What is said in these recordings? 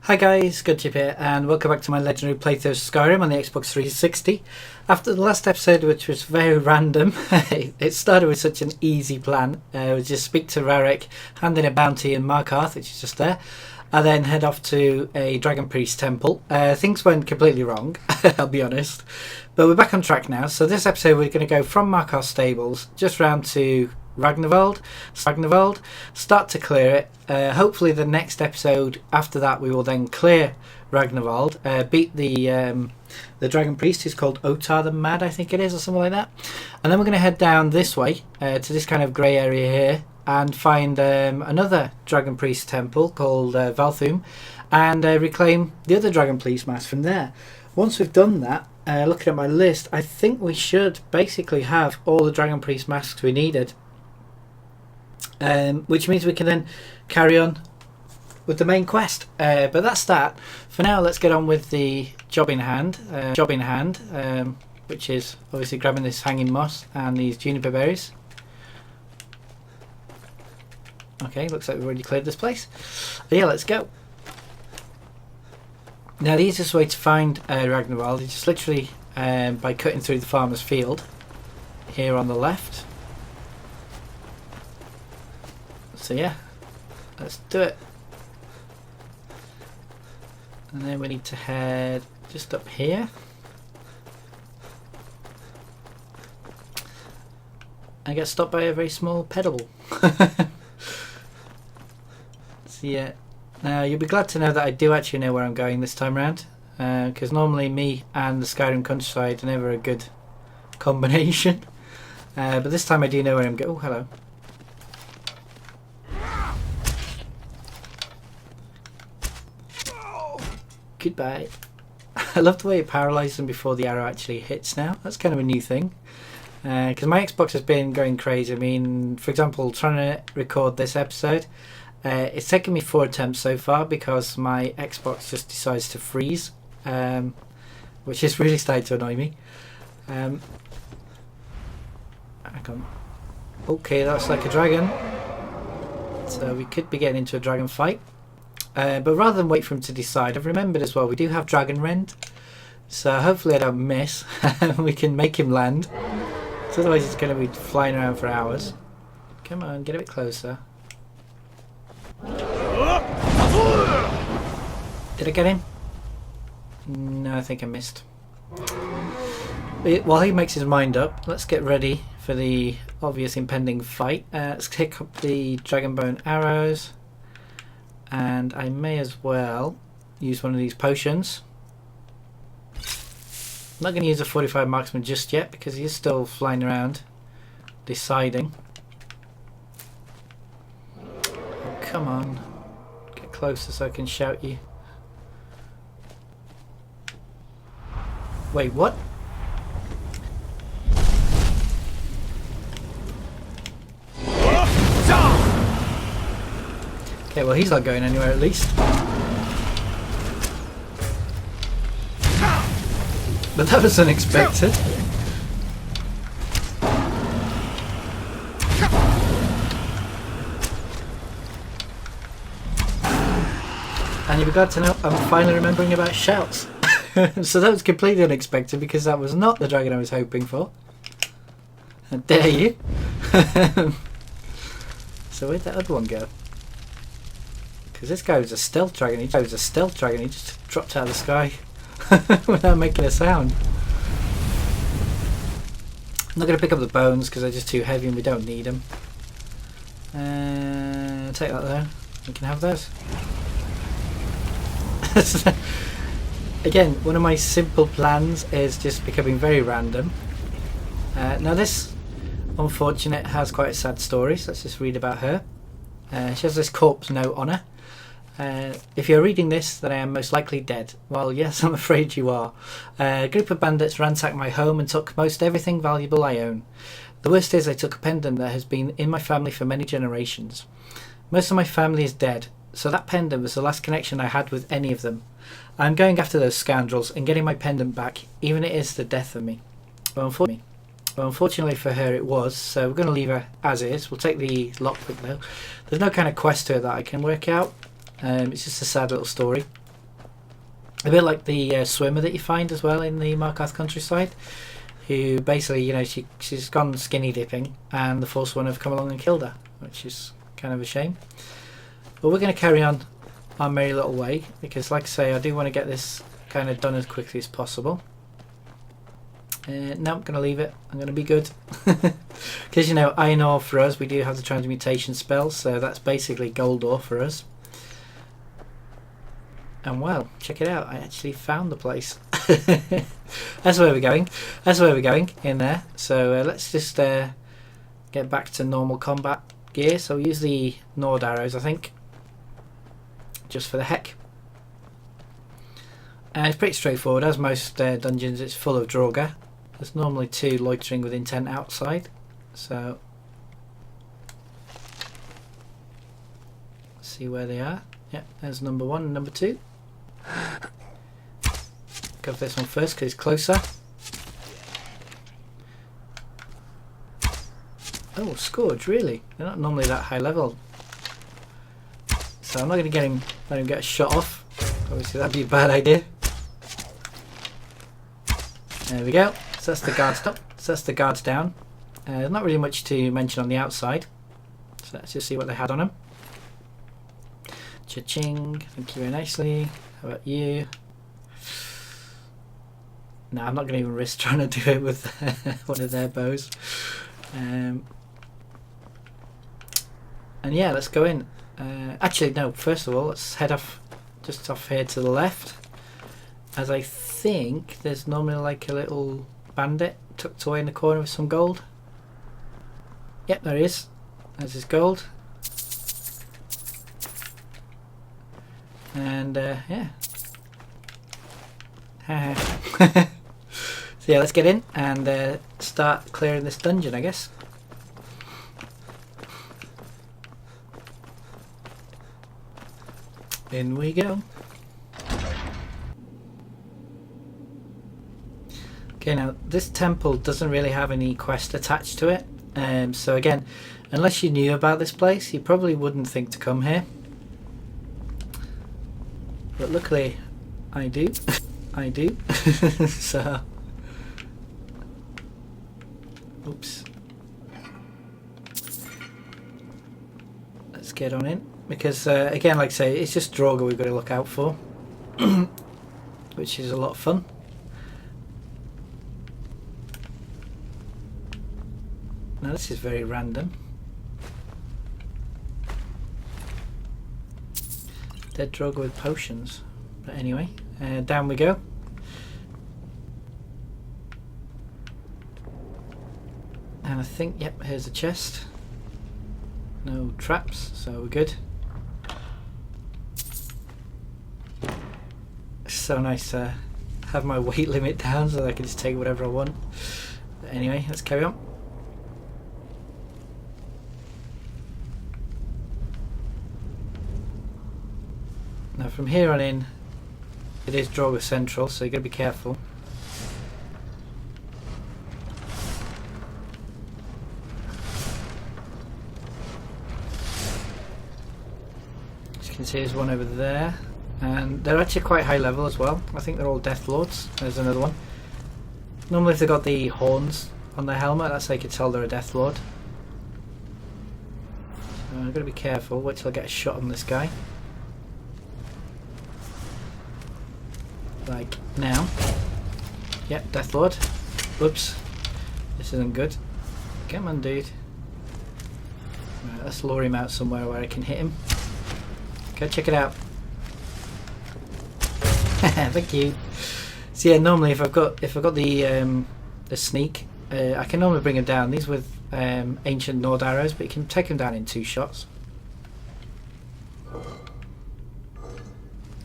Hi guys, Goodchip here, and welcome back to my legendary playthrough of Skyrim on the Xbox 360. After the last episode, which was very random, it started with such an easy plan. We just speak to Rarek, hand in a bounty in Markarth, which is just there, and then head off to a Dragon Priest temple. Things went completely wrong, I'll be honest, but we're back on track now. So this episode we're going to go from Markarth stables, just round to Ragnvald, start to clear it. Hopefully the next episode after that we will then clear Ragnvald, beat the Dragon Priest, who's called Otar the Mad, I think it is, or something like that. And then we're going to head down this way to this kind of grey area here and find another Dragon Priest temple called Valthum, and reclaim the other Dragon Priest mask from there. Once we've done that, looking at my list, I think we should basically have all the Dragon Priest masks we needed. Which means we can then carry on with the main quest. But that's that. For now, let's get on with the job in hand. Which is obviously grabbing this hanging moss and these juniper berries. Okay, looks like we've already cleared this place. But yeah, let's go. Now, the easiest way to find Ragnvald is just literally by cutting through the farmer's field here on the left. So yeah, let's do it. And then we need to head just up here. I get stopped by a very small pedal. So yeah, now you'll be glad to know that I do actually know where I'm going this time around. Because normally me and the Skyrim countryside are never a good combination. But this time I do know where I'm going. Oh, hello. Goodbye. I love the way it paralyzes them before the arrow actually hits now. That's kind of a new thing. Because my Xbox has been going crazy. I mean, for example, trying to record this episode, it's taken me 4 attempts so far because my Xbox just decides to freeze, which is really starting to annoy me. Hang on. Okay, that's like a dragon. So we could be getting into a dragon fight. But rather than wait for him to decide, I've remembered as well we do have Dragon Rend, so hopefully I don't miss. We can make him land, so otherwise he's going to be flying around for hours. Come on, get a bit closer. Did I get him? No, I think I missed. While he makes his mind up, let's get ready for the obvious impending fight. Let's pick up the Dragon Bone arrows. And I may as well use one of these potions. I'm not going to use a Fortify marksman just yet because he is still flying around deciding. Oh, come on. Get closer so I can shout you. Wait, what? Okay, well he's not going anywhere at least. But that was unexpected. And you'll be glad to know I'm finally remembering about shouts. So that was completely unexpected because that was not the dragon I was hoping for. How dare you? So where'd that other one go? Because this guy was a stealth dragon. He just dropped out of the sky without making a sound. I'm not going to pick up the bones because they're just too heavy and we don't need them. Take that though. We can have those. Again, one of my simple plans is just becoming very random. Now this unfortunate has quite a sad story, so let's just read about her. She has this corpse note on her. If you're reading this, then I am most likely dead. Well, yes, I'm afraid you are. A group of bandits ransacked my home and took most everything valuable I own. The worst is they took a pendant that has been in my family for many generations. Most of my family is dead, so that pendant was the last connection I had with any of them. I'm going after those scoundrels and getting my pendant back, even if it is the death of me. Well, unfortunately for her it was, so we're going to leave her as is. We'll take the lockpick though. There's no kind of quest to it that I can work out. It's just a sad little story. A bit like the swimmer that you find as well in the Markarth countryside, who basically, you know, she's gone skinny dipping, and the Forsworn have come along and killed her, which is kind of a shame. But we're going to carry on our merry little way, because like I say, I do want to get this kind of done as quickly as possible. No, I'm going to leave it. I'm going to be good. Because, you know, iron ore for us, we do have the transmutation spell, so that's basically gold ore for us. And well, check it out, I actually found the place. That's where we're going. That's where we're going, in there. So let's just get back to normal combat gear. So we'll use the Nord arrows, I think, just for the heck. And it's pretty straightforward. As most dungeons, it's full of Draugr. There's normally 2 loitering with intent outside. So let's see where they are. Yep, there's number 1 and number 2. Go for this one first because it's closer. Oh, Scourge, really? They're not normally that high level. So I'm not going to let him get a shot off. Obviously that'd be a bad idea. There we go. So that's the guards up. So that's the guards down. There's not really much to mention on the outside. So let's just see what they had on them. Cha-ching. Thank you very nicely. How about you? No, I'm not going to even risk trying to do it with one of their bows. And yeah, let's go in. Actually, no, first of all, let's head off, just off here to the left. As I think there's normally like a little bandit tucked away in the corner with some gold. Yep, there he is. There's his gold. And yeah. So yeah, let's get in and start clearing this dungeon, I guess. In we go. Okay, now this temple doesn't really have any quest attached to it. So again, unless you knew about this place, you probably wouldn't think to come here. But luckily, I do. I do. So, oops. Let's get on in, because again, like I say, it's just Draugr we've got to look out for, which is a lot of fun. Now this is very random. Dead Draugr with potions. But anyway, down we go. And I think, yep, here's the chest. No traps, so we're good. It's so nice to have my weight limit down so that I can just take whatever I want. But anyway, let's carry on. Now from here on in, it is Draugr Central, so you've got to be careful. As you can see, there's one over there, and they're actually quite high level as well. I think they're all Death Lords. There's another one. Normally if they've got the horns on their helmet, that's how you can tell they're a Death Lord. So I've got to be careful. Wait till I get a shot on this guy. Like now. Yep, Death Lord. Whoops. This isn't good. Come on, dude. Right, let's lure him out somewhere where I can hit him. Okay, check it out. Thank you. So yeah, normally if I've got the sneak, I can normally bring him down. These with ancient Nord arrows, but you can take him down in 2 shots.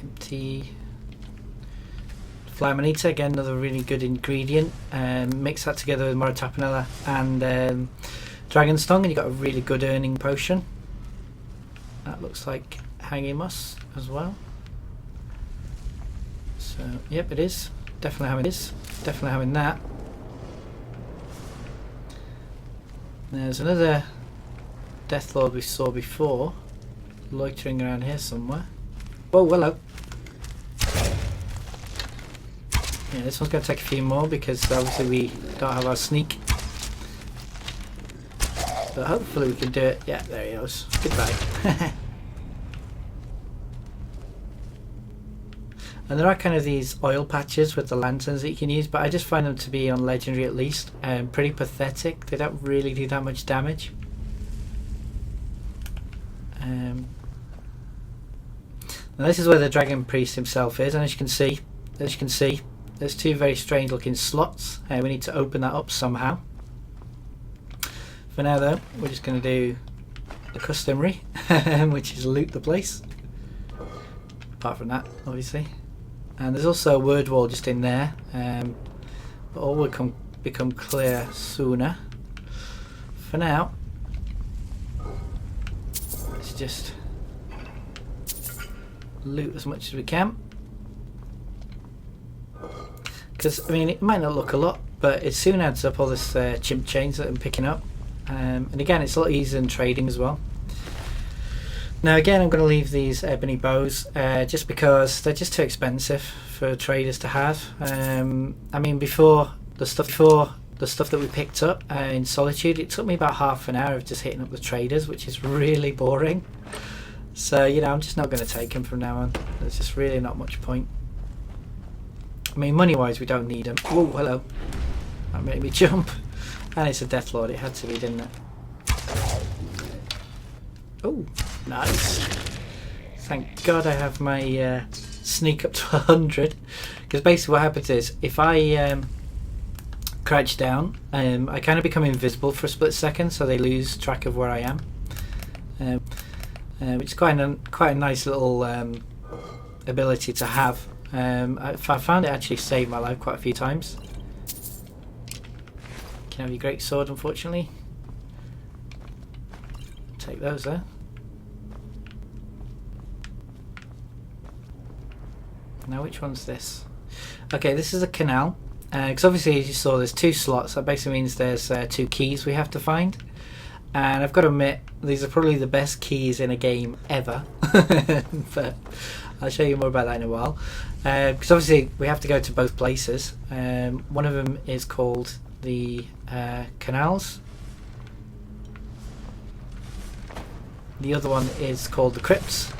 Empty. Amanita, again another really good ingredient. Mix that together with Mora, Tapinella and Dragon's Tongue and you've got a really good earning potion. That looks like hanging moss as well. So yep, it is. Definitely having this. Definitely having that. There's another Death Lord we saw before, loitering around here somewhere. Whoa, hello. Yeah, this one's going to take a few more because obviously we don't have our sneak. But hopefully we can do it. Yeah, there he goes. Goodbye. And there are kind of these oil patches with the lanterns that you can use, but I just find them to be, on Legendary at least, pretty pathetic. They don't really do that much damage. Now this is where the Dragon Priest himself is, and as you can see, there's two very strange looking slots. We need to open that up somehow. For now though, we're just going to do the customary, which is loot the place. Apart from that, obviously. And there's also a word wall just in there, but all will become clear sooner. For now, let's just loot as much as we can. Because, I mean, it might not look a lot, but it soon adds up, all this chimp chains that I'm picking up. And again, it's a lot easier than trading as well. Now again, I'm going to leave these ebony bows just because they're just too expensive for traders to have. I mean, before the stuff that we picked up in Solitude, it took me about half an hour of just hitting up the traders, which is really boring. So, you know, I'm just not going to take them from now on. There's just really not much point. I mean, money-wise, we don't need them. Oh, hello. That made me jump. And it's a Death Lord. It had to be, didn't it? Oh, nice. Thank God I have my sneak up to 100. Because basically what happens is, if I crouch down, I kind of become invisible for a split second, so they lose track of where I am. Which is quite a nice little ability to have. I found it actually saved my life quite a few times. Can have your great sword, unfortunately. Take those there. Now which one's this? Okay, this is a canal. Because obviously, as you saw, there's two slots. That basically means there's two keys we have to find. And I've got to admit, these are probably the best keys in a game ever. But I'll show you more about that in a while. Because obviously, we have to go to both places. One of them is called the Canals. The other one is called the Crypts.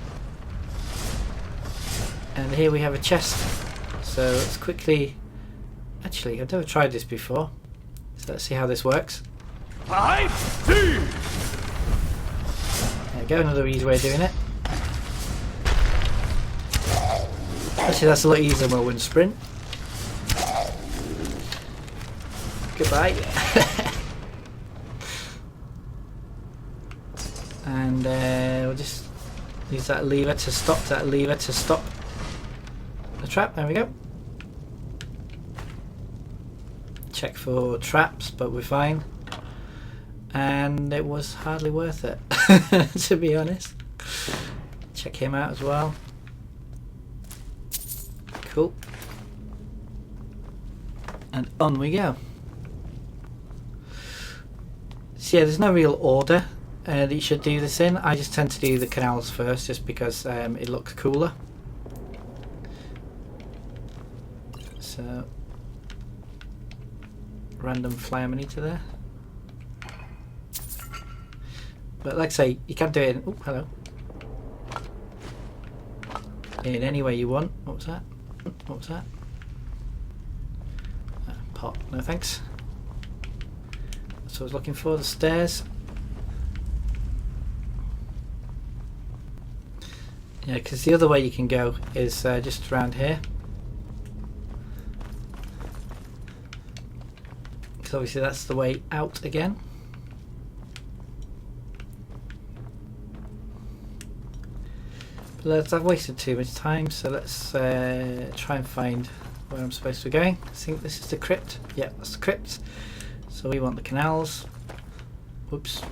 And here we have a chest. So let's quickly... Actually, I've never tried this before. So let's see how this works. There we go, another easy way of doing it. Actually, that's a lot easier than a wind sprint. Goodbye. And we'll just use that lever to stop the trap. There we go. Check for traps, but we're fine. And it was hardly worth it, to be honest. Check him out as well. Cool. And on we go. So yeah, there's no real order that you should do this in. I just tend to do the canals first, just because it looks cooler. So, random fly Amanita there. But like I say, you can do it in, oh, hello. In any way you want. What was that? What was that? Pot. No thanks. That's what I was looking for, the stairs. Yeah, because the other way you can go is just around here. Because obviously that's the way out again. But I've wasted too much time, so let's try and find where I'm supposed to be going. I think this is the crypt. Yeah, that's the crypt. So we want the canals. Whoops.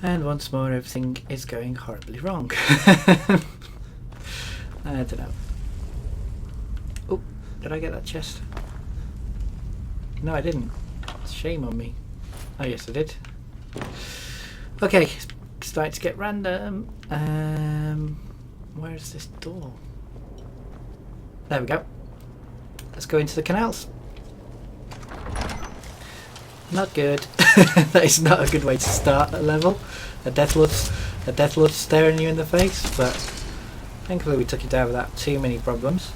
And once more, everything is going horribly wrong. I don't know. Oh, did I get that chest? No, I didn't. Shame on me. Oh yes, I did. Okay, starting to get random. Where is this door? There we go. Let's go into the canals. Not good. That is not a good way to start a level. A Deathlord staring you in the face, but thankfully we took it down without too many problems.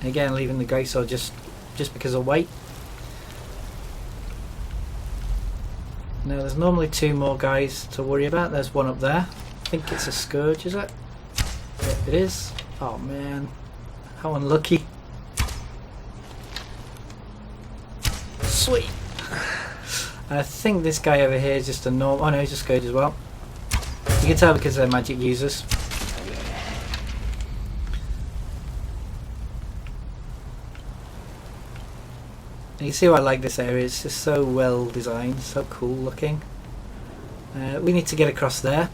Again, leaving the greatsword just because of weight. Now there's normally 2 more guys to worry about. There's one up there. I think it's a scourge, is it? Yep, it is. Oh man, how unlucky. Sweet. I think this guy over here is just a normal. Oh no, he's a scourge as well. You can tell because they're magic users. And you see why I like this area. It's just so well designed, so cool looking. We need to get across there.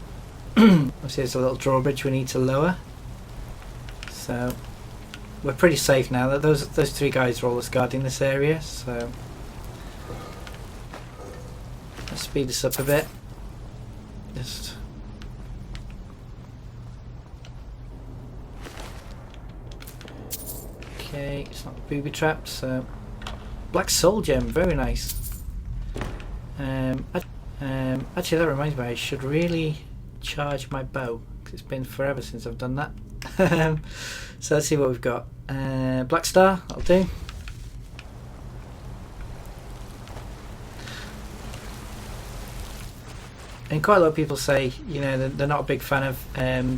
Obviously there's a little drawbridge we need to lower. So we're pretty safe now. That those 3 guys are all guarding this area. So let's speed this up a bit. Just okay. It's not booby trapped. So black soul gem, very nice. Actually, that reminds me, I should really charge my bow because it's been forever since I've done that. So let's see what we've got. Black star, that'll do. And quite a lot of people say, you know, they're not a big fan of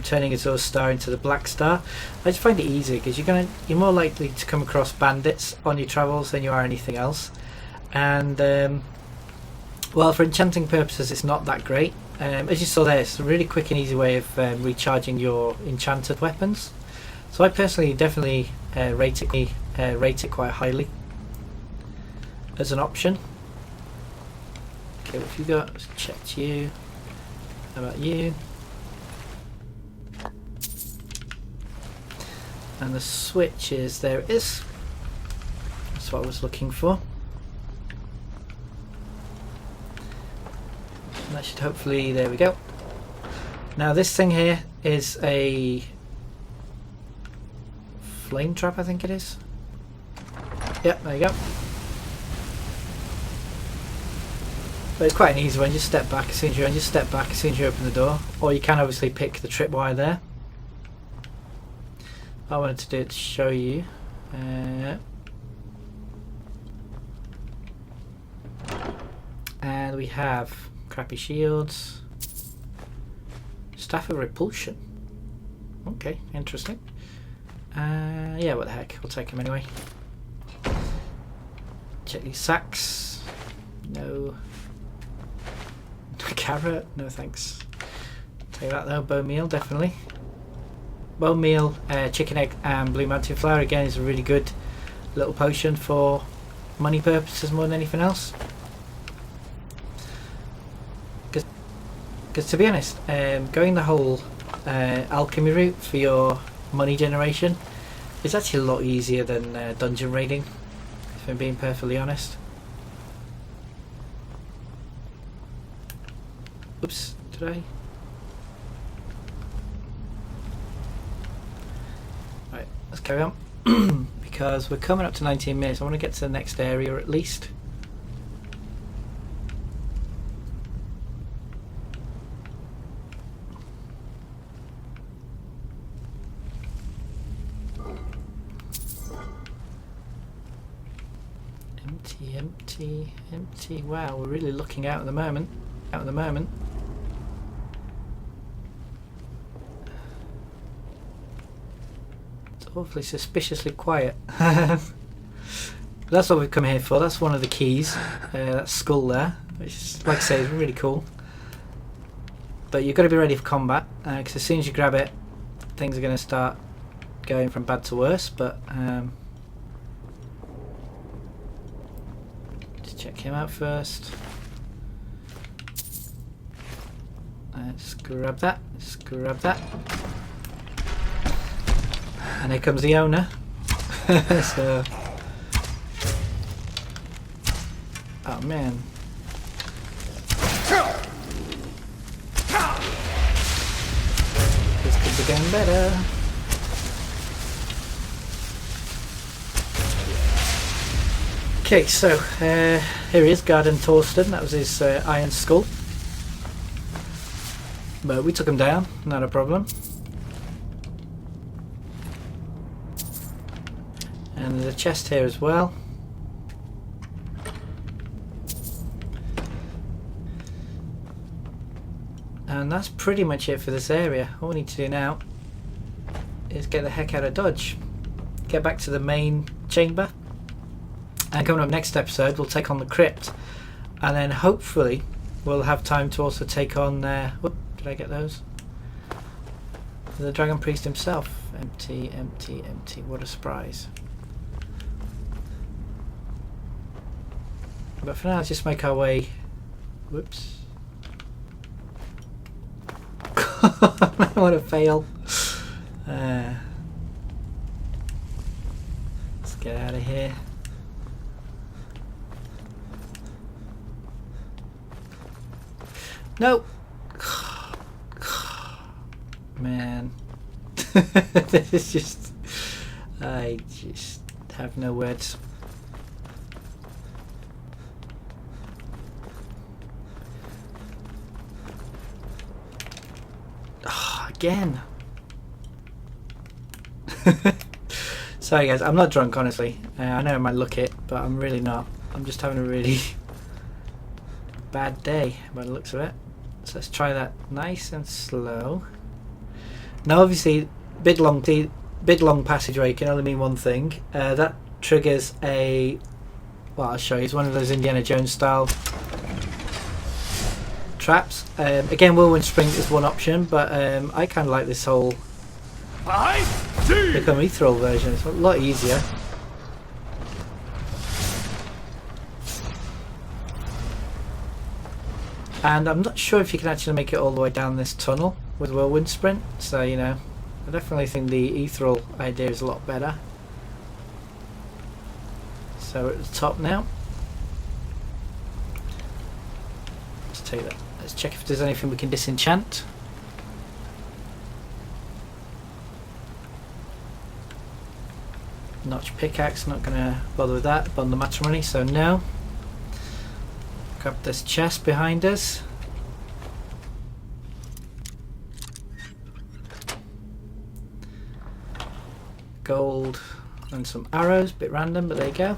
turning a Azure star into the black star. I just find it easy because you're more likely to come across bandits on your travels than you are anything else. And well, for enchanting purposes, it's not that great. As you saw there, it's a really quick and easy way of recharging your enchanted weapons. So I personally definitely rate it quite highly as an option. Okay, what have you got? Let's check you. How about you? And the switch is, there it is. That's what I was looking for. And that should hopefully, there we go. Now this thing here is a flame trap, I think it is. Yep, there you go. But it's quite an easy one. Just step back as soon as you open the door, or you can obviously pick the tripwire there. I wanted to do it to show you. And we have crappy shields, staff of repulsion. Okay, interesting. Yeah, what the heck? We'll take them anyway. Check these sacks. No. Carrot, no thanks. Take that though. Bonemeal, definitely. Bonemeal, chicken egg, and blue mountain flower again is a really good little potion for money purposes more than anything else. Because to be honest, going the whole alchemy route for your money generation is actually a lot easier than dungeon raiding, if I'm being perfectly honest. Oops, did I? Right, let's carry on. Because we're coming up to 19 minutes. I want to get to the next area at least. Empty. Wow, we're really looking out at the moment. It's awfully suspiciously quiet. That's what we've come here for. That's one of the keys. That skull there, which is, like I say, is really cool. But you've got to be ready for combat, because as soon as you grab it, things are going to start going from bad to worse. But check him out first. Let's grab that. And here comes the owner. So Oh man. This could be going better. Okay, so here he is, guarding Torsten. That was his iron skull. But we took him down, not a problem. And there's a chest here as well. And that's pretty much it for this area. All we need to do now is get the heck out of Dodge. Get back to the main chamber. And coming up next episode, we'll take on the crypt. And then hopefully we'll have time to also take on... whoop, did I get those? The Dragon Priest himself. Empty, empty, empty. What a surprise. But for now, let's just make our way... Whoops. I don't want to fail. Let's get out of here. No. Man. This is just... I just have no words. Again. Sorry guys, I'm not drunk honestly. I know I might look it, but I'm really not. I'm just having a really bad day by the looks of it. So let's try that nice and slow. Now obviously big long passageway can only mean one thing. That triggers a... Well, I'll show you. It's one of those Indiana Jones style traps. Again, whirlwind spring is one option, but I kind of like this whole become ethereal version. It's a lot easier. And I'm not sure if you can actually make it all the way down this tunnel with whirlwind sprint, so you know, I definitely think the ethereal idea is a lot better. So we're at the top now. Let's take that. Let's check if there's anything we can disenchant. Notch pickaxe, not going to bother with that. Bond the matrimony, so no. Grab this chest behind us. Gold and some arrows, bit random, but there you go.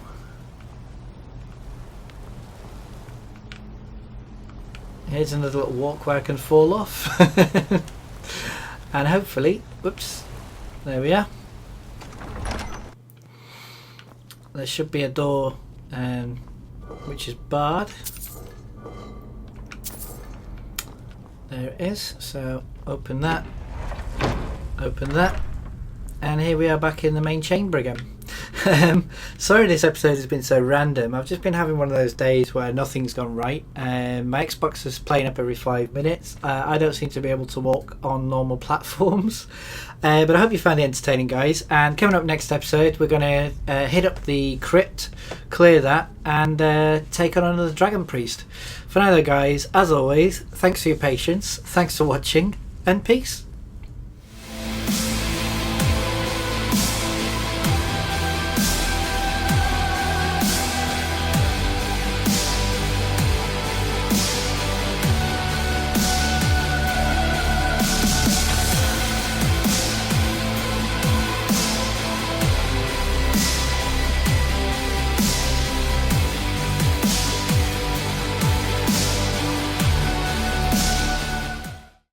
Here's another little walk where I can fall off. And hopefully, whoops, there we are. There should be a door which is barred. There it is, so open that, and here we are back in the main chamber again. Sorry this episode has been so random. I've just been having one of those days where nothing's gone right. My Xbox is playing up every 5 minutes. I don't seem to be able to walk on normal platforms. But I hope you found it entertaining, guys. And coming up next episode, we're going to hit up the crypt, clear that, and take on another Dragon Priest. For now though guys, as always, thanks for your patience, thanks for watching, and peace.